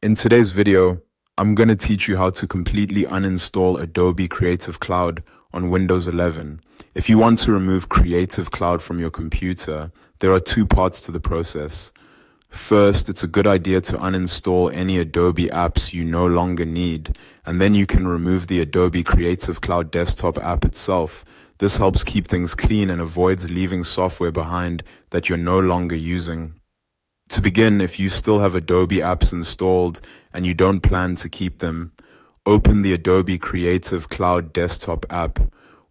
In today's video, I'm going to teach you how to completely uninstall Adobe Creative Cloud on Windows 11. If you want to remove Creative Cloud from your computer, there are two parts to the process. First, it's a good idea to uninstall any Adobe apps you no longer need, and then you can remove the Adobe Creative Cloud desktop app itself. This helps keep things clean and avoids leaving software behind that you're no longer using. To begin, if you still have Adobe apps installed and you don't plan to keep them, open the Adobe Creative Cloud desktop app.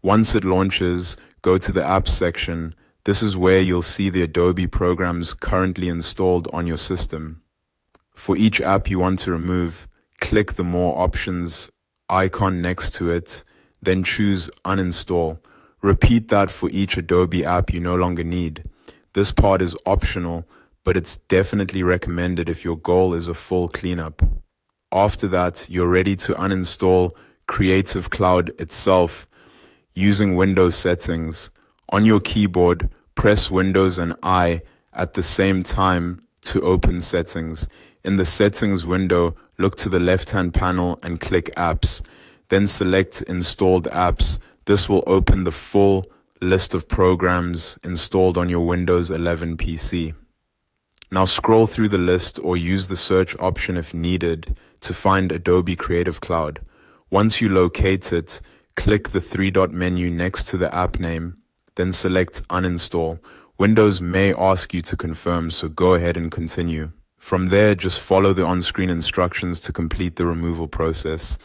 Once it launches, go to the Apps section. This is where you'll see the Adobe programs currently installed on your system. For each app you want to remove, click the More Options icon next to it, then choose Uninstall. Repeat that for each Adobe app you no longer need. This part is optional, but it's definitely recommended if your goal is a full cleanup. After that, you're ready to uninstall Creative Cloud itself using Windows settings. On your keyboard, press Windows and I at the same time to open settings. In the settings window, look to the left-hand panel and click Apps. Then select Installed Apps. This will open the full list of programs installed on your Windows 11 PC. Now scroll through the list or use the search option if needed to find Adobe Creative Cloud. Once you locate it, click the three-dot menu next to the app name, then select Uninstall. Windows may ask you to confirm, so go ahead and continue. From there, just follow the on-screen instructions to complete the removal process.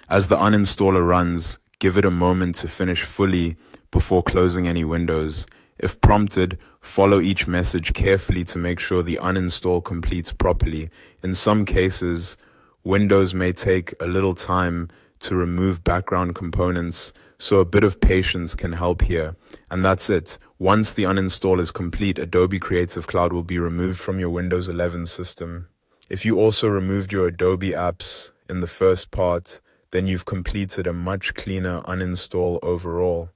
As the uninstaller runs, give it a moment to finish fully before closing any windows. If prompted, follow each message carefully to make sure the uninstall completes properly. In some cases, Windows may take a little time to remove background components, so a bit of patience can help here. And that's it. Once the uninstall is complete, Adobe Creative Cloud will be removed from your Windows 11 system. If you also removed your Adobe apps in the first part, then you've completed a much cleaner uninstall overall.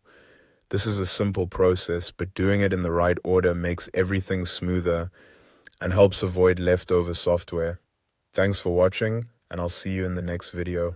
This is a simple process, but doing it in the right order makes everything smoother and helps avoid leftover software. Thanks for watching, and I'll see you in the next video.